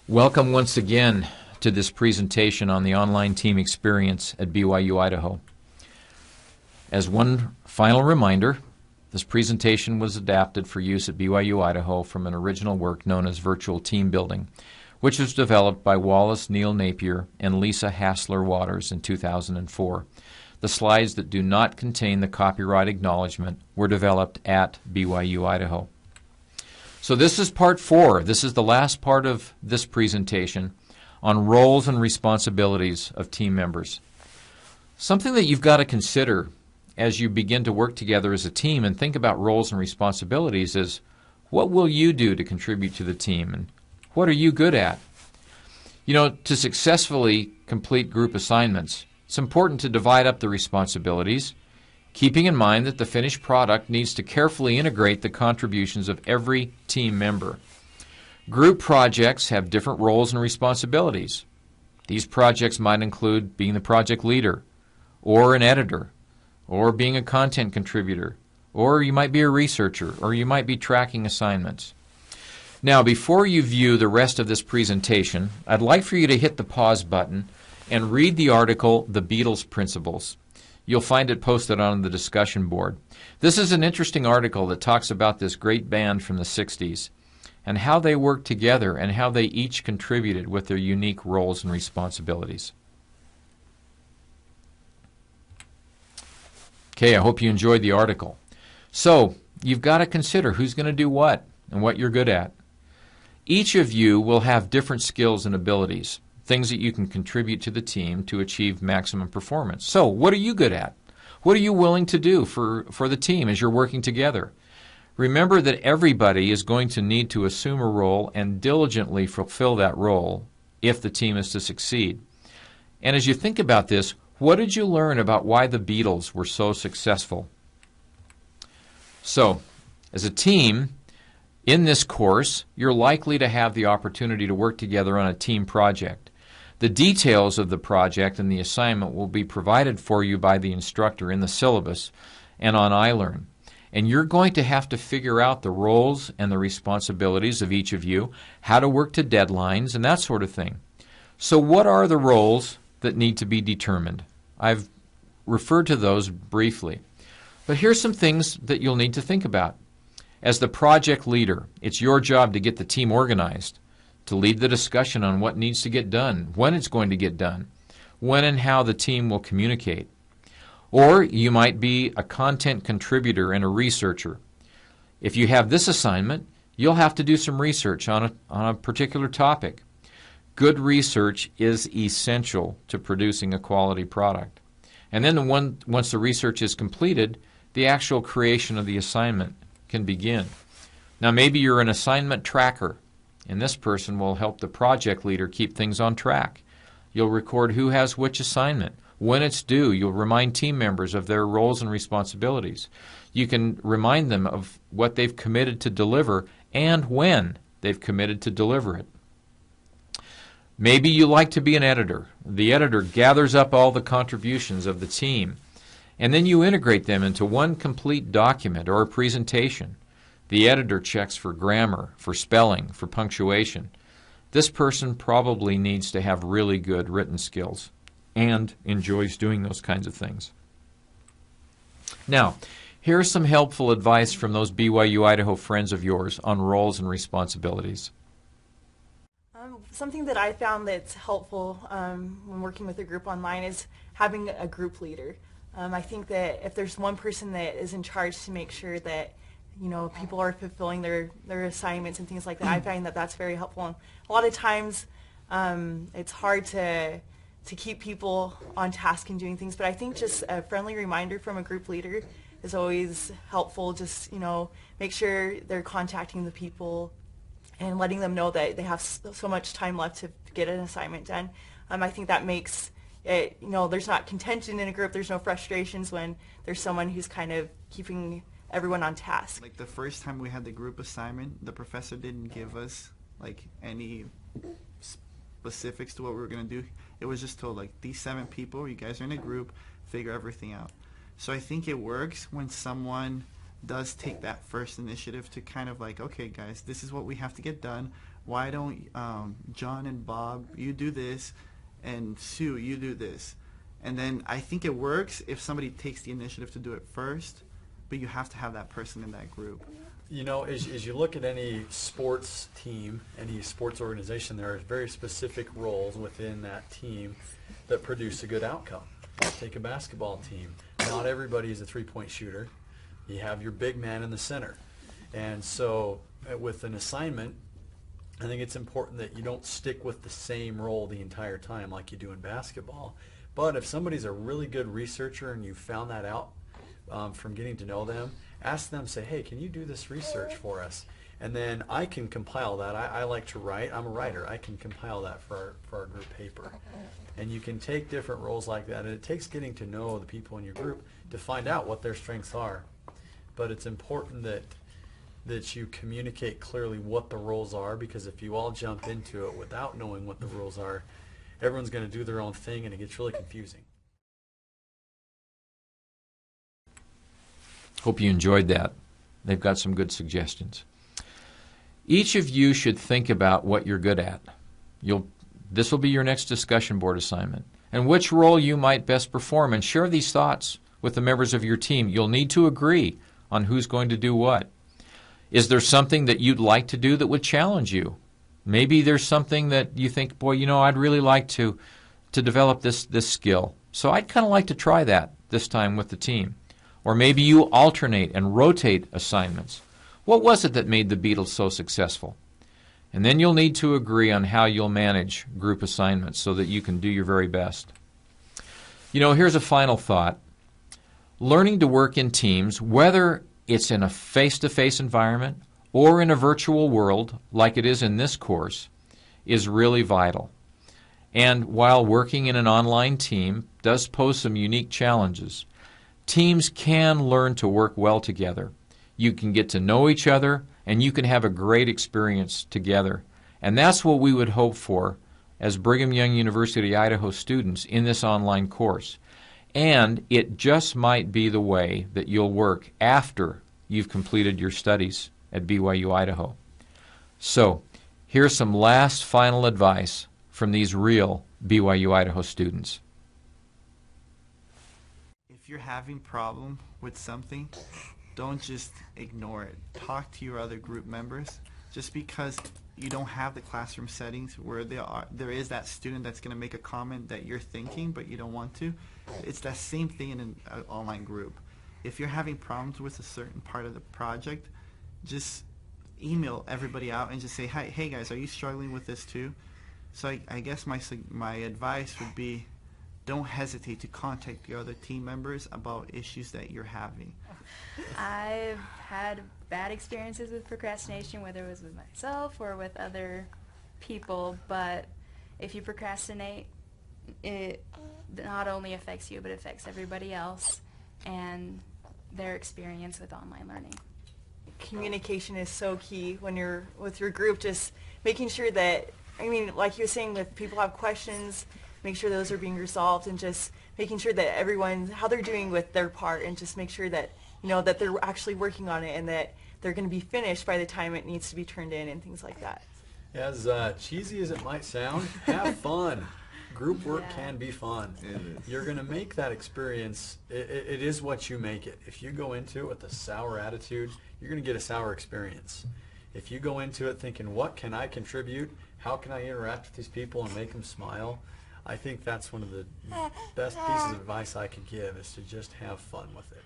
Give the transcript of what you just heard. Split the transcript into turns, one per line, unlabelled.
Welcome once again to this presentation on the online team experience at BYU Idaho. As one final reminder, this presentation was adapted for use at BYU Idaho from an original work known as Virtual Team Building, which was developed by Wallace Neal Napier and Lisa Hassler Waters in 2004. The slides that do not contain the copyright acknowledgement were developed at BYU Idaho. So this is part 4. This is the last part of this presentation on roles and responsibilities of team members. Something that you've got to consider as you begin to work together as a team and think about roles and responsibilities is, what will you do to contribute to the team, and what are you good at? You know, to successfully complete group assignments, it's important to divide up the responsibilities, keeping in mind that the finished product needs to carefully integrate the contributions of every team member. Group projects have different roles and responsibilities. These projects might include being the project leader, or an editor, or being a content contributor, or you might be a researcher, or you might be tracking assignments. Now, before you view the rest of this presentation, I'd like for you to hit the pause button and read the article, The Beatles Principles. You'll find it posted on the discussion board. This is an interesting article that talks about this great band from the 60s and how they worked together and how they each contributed with their unique roles and responsibilities. Okay, I hope you enjoyed the article. So, you've got to consider who's going to do what and what you're good at. Each of you will have different skills and abilities, things that you can contribute to the team to achieve maximum performance. So, what are you good at? What are you willing to do for the team as you're working together? Remember that everybody is going to need to assume a role and diligently fulfill that role if the team is to succeed. And as you think about this, what did you learn about why the Beatles were so successful? So, as a team, in this course, you're likely to have the opportunity to work together on a team project. The details of the project and the assignment will be provided for you by the instructor in the syllabus and on iLearn. And you're going to have to figure out the roles and the responsibilities of each of you, how to work to deadlines, and that sort of thing. So what are the roles that need to be determined? I've referred to those briefly. But here's some things that you'll need to think about. As the project leader, it's your job to get the team organized, to lead the discussion on what needs to get done, when it's going to get done, when and how the team will communicate. Or you might be a content contributor and a researcher. If you have this assignment, you'll have to do some research on a particular topic. Good research is essential to producing a quality product. And then once the research is completed, the actual creation of the assignment can begin. Now maybe you're an assignment tracker, and this person will help the project leader keep things on track. You'll record who has which assignment, when it's due. You'll remind team members of their roles and responsibilities. You can remind them of what they've committed to deliver and when they've committed to deliver it. Maybe you like to be an editor. The editor gathers up all the contributions of the team, and then you integrate them into one complete document or a presentation. The editor checks for grammar, for spelling, for punctuation. This person probably needs to have really good written skills and enjoys doing those kinds of things. Now, here's some helpful advice from those BYU Idaho friends of yours on roles and responsibilities.
Something that I found that's helpful when working with a group online is having a group leader. I think that if there's one person that is in charge to make sure that people are fulfilling their assignments and things like that, I find that that's very helpful. And a lot of times it's hard to keep people on task and doing things, but I think just a friendly reminder from a group leader is always helpful. Just make sure they're contacting the people and letting them know that they have so much time left to get an assignment done. I think that makes it, there's not contention in a group, there's no frustrations when there's someone who's kind of keeping everyone on task.
Like the first time we had the group assignment, the professor didn't give us any specifics to what we were going to do. It was just told these 7 people, you guys are in a group, figure everything out. So I think it works when someone does take that first initiative to kind of okay guys, this is what we have to get done. why don't John and Bob, you do this, and Sue, you do this. And then I think it works if somebody takes the initiative to do it first, but you have to have that person in that group.
You know, as you look at any sports team, any sports organization, there are very specific roles within that team that produce a good outcome. Take a basketball team. Not everybody is a three-point shooter. You have your big man in the center. And so with an assignment, I think it's important that you don't stick with the same role the entire time like you do in basketball. But if somebody's a really good researcher and you found that out from getting to know them, ask them, say, hey, can you do this research for us? And then I can compile that. I like to write. I'm a writer. I can compile that for our group paper. And you can take different roles like that. And it takes getting to know the people in your group to find out what their strengths are. But it's important that you communicate clearly what the roles are, because if you all jump into it without knowing what the roles are, everyone's going to do their own thing and it gets really confusing.
Hope you enjoyed that. They've got some good suggestions. Each of you should think about what you're good at. This will be your next discussion board assignment, and which role you might best perform, and share these thoughts with the members of your team. You'll need to agree on who's going to do what. Is there something that you'd like to do that would challenge you? Maybe there's something that you think, boy, I'd really like to develop this skill. So I'd kind of like to try that this time with the team. Or maybe you alternate and rotate assignments. What was it that made the Beatles so successful? And then you'll need to agree on how you'll manage group assignments so that you can do your very best. Here's a final thought. Learning to work in teams, whether it's in a face-to-face environment or in a virtual world like it is in this course, is really vital. And while working in an online team does pose some unique challenges, teams can learn to work well together. You can get to know each other, and you can have a great experience together. And that's what we would hope for as Brigham Young University, Idaho students in this online course. And it just might be the way that you'll work after you've completed your studies at BYU, Idaho. So, here's some last final advice from these real BYU, Idaho students.
If you're having problem with something, don't just ignore it. Talk to your other group members. Just because you don't have the classroom settings where there is that student that's going to make a comment that you're thinking but you don't want to, it's that same thing in an online group. If you're having problems with a certain part of the project, just email everybody out and just say, hey guys, are you struggling with this too? So I guess my advice would be, don't hesitate to contact your other team members about issues that you're having.
I've had bad experiences with procrastination, whether it was with myself or with other people, but if you procrastinate, it not only affects you, but affects everybody else and their experience with online learning.
Communication is so key when you're with your group, just making sure that, like you were saying, if people have questions, make sure those are being resolved, and just making sure that how they're doing with their part, and just make sure that, that they're actually working on it and that they're going to be finished by the time it needs to be turned in and things like that.
As cheesy as it might sound, have fun. Group work can be fun. You're going to make that experience, it is what you make it. If you go into it with a sour attitude, you're going to get a sour experience. If you go into it thinking, what can I contribute? How can I interact with these people and make them smile? I think that's one of the best pieces of advice I could give, is to just have fun with it.